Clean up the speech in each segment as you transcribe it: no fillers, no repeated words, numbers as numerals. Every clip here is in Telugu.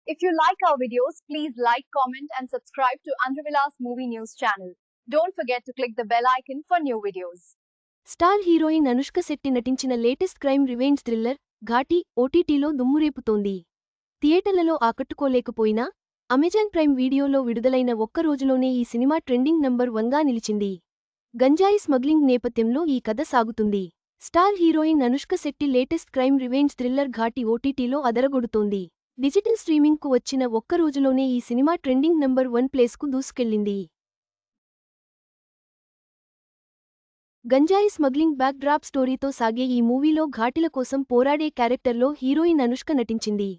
If you like our videos, please like, comment, and subscribe to Andhra Movie News channel. Don't forget to click the bell icon for new videos. Star heroine Anushka Shetty నటించిన latest crime revenge thriller Ghaati ఓటీటీలో దుమ్మురేపుతోంది. థియేటర్లలో ఆకట్టుకోలేకపోయినా అమెజాన్ ప్రైమ్ వీడియోలో విడుదలైన ఒక్క రోజులోనే ఈ సినిమా ట్రెండింగ్ నంబర్ 1గా నిలిచింది. గంజాయి స్మగ్లింగ్ నేపథ్యంలో ఈ కథ సాగుతుంది. Star heroine Anushka Shetty latest crime revenge thriller Ghaati ఓటీటీలో అదరగొడుతోంది. డిజిటల్ స్ట్రీమింగ్కు వచ్చిన ఒక్క రోజులోనే ఈ సినిమా ట్రెండింగ్ నంబర్ 1 ప్లేస్కు దూసుకెళ్లింది. గంజాయి స్మగ్లింగ్ బ్యాక్ డ్రాప్ స్టోరీతో సాగే ఈ మూవీలో ఘాటిల కోసం పోరాడే క్యారెక్టర్లో హీరోయిన్ అనుష్క నటించింది.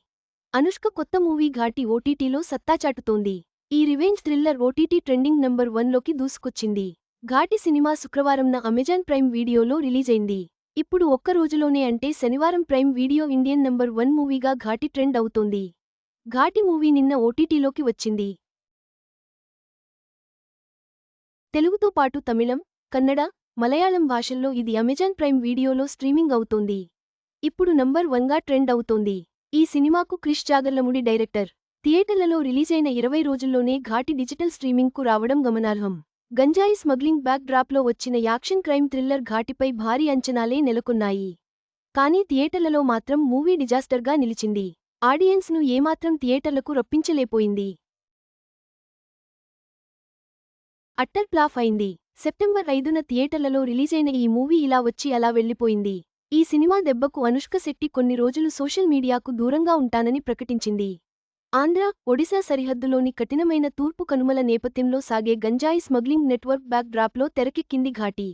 అనుష్క కొత్త మూవీ ఘాటి ఓటీటీలో సత్తాచాటుతోంది. ఈ revenge thriller OTT trending number 1లోకి దూసుకొచ్చింది. ఘాటి సినిమా శుక్రవారంన అమెజాన్ ప్రైమ్ వీడియోలో రిలీజైంది. ఇప్పుడు ఒక్క రోజులోనే అంటే శనివారం ప్రైమ్ వీడియో ఇండియన్ నంబర్ 1 మూవీగా ఘాటి ట్రెండ్ అవుతోంది. ఘాటి మూవీ నిన్న ఓటీటీలోకి వచ్చింది. తెలుగుతో పాటు తమిళం, కన్నడ, మలయాళం భాషల్లో ఇది అమెజాన్ ప్రైమ్ వీడియోలో స్ట్రీమింగ్ అవుతోంది. ఇప్పుడు నంబర్ 1గా ట్రెండ్ అవుతోంది. ఈ సినిమాకు క్రిష్ జాగర్లముడి డైరెక్టర్. థియేటర్లలో రిలీజైన 20 రోజుల్లోనే ఘాటి డిజిటల్ స్ట్రీమింగ్కు రావడం గమనార్హం. గంజాయి స్మగ్లింగ్ బ్యాక్ డ్రాప్లో వచ్చిన యాక్షన్ క్రైమ్ థ్రిల్లర్ ఘాటిపై భారీ అంచనాలే నెలకొన్నాయి. కానీ థియేటర్లలో మాత్రం మూవీ డిజాస్టర్గా నిలిచింది. ఆడియన్స్ను ఏమాత్రం థియేటర్లకు రప్పించలేపోయింది. అట్టర్ ఫ్లాప్ అయింది. సెప్టెంబర్ 5న థియేటర్లలో రిలీజైన ఈ మూవీ ఇలా వచ్చి అలా వెళ్లిపోయింది. ఈ సినిమా దెబ్బకు అనుష్క శెట్టి కొన్ని రోజులు సోషల్ మీడియాకు దూరంగా ఉంటానని ప్రకటించింది. ఆంధ్ర, ఒడిశా సరిహద్దులోని కఠినమైన తూర్పు కనుమల నేపథ్యంలో సాగే గంజాయి స్మగ్లింగ్ నెట్వర్క్ బ్యాక్ డ్రాప్లో తెరకెక్కింది ఘాటి.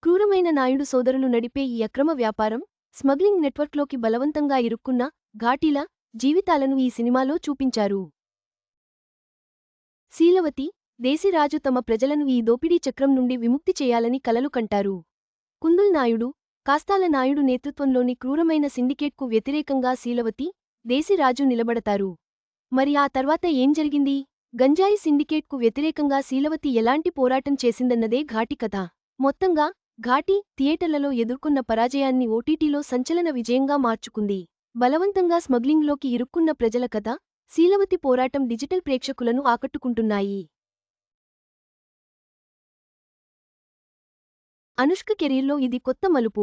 క్రూరమైన నాయుడు సోదరులు నడిపే ఈ అక్రమ వ్యాపారం, స్మగ్లింగ్ నెట్వర్క్లోకి బలవంతంగా ఇరుక్కున్న ఘాటీల జీవితాలను ఈ సినిమాలో చూపించారు. శీలవతి, దేశిరాజు తమ ప్రజలను ఈ దోపిడీ చక్రం నుండి విముక్తి చేయాలని కలలు కంటారు. కుందుల్ నాయుడు, కాస్తాల నాయుడు నేతృత్వంలోని క్రూరమైన సిండికేట్కు వ్యతిరేకంగా శీలవతి, దేశిరాజు నిలబడతారు. మరి ఆ తర్వాత ఏం జరిగింది? గంజాయి సిండికేట్కు వ్యతిరేకంగా శీలవతి ఎలాంటి పోరాటం చేసిందన్నదే ఘాటి కథ. మొత్తంగా ఘాటి థియేటర్లలో ఎదుర్కొన్న పరాజయాన్ని ఓటీటీలో సంచలన విజయంగా మార్చుకుంది. బలవంతంగా స్మగ్లింగ్లోకి ఇరుక్కున్న ప్రజల కథ, శీలవతి పోరాటం డిజిటల్ ప్రేక్షకులను ఆకట్టుకుంటున్నాయి. అనుష్క కెరీర్లో ఇది కొత్త మలుపు.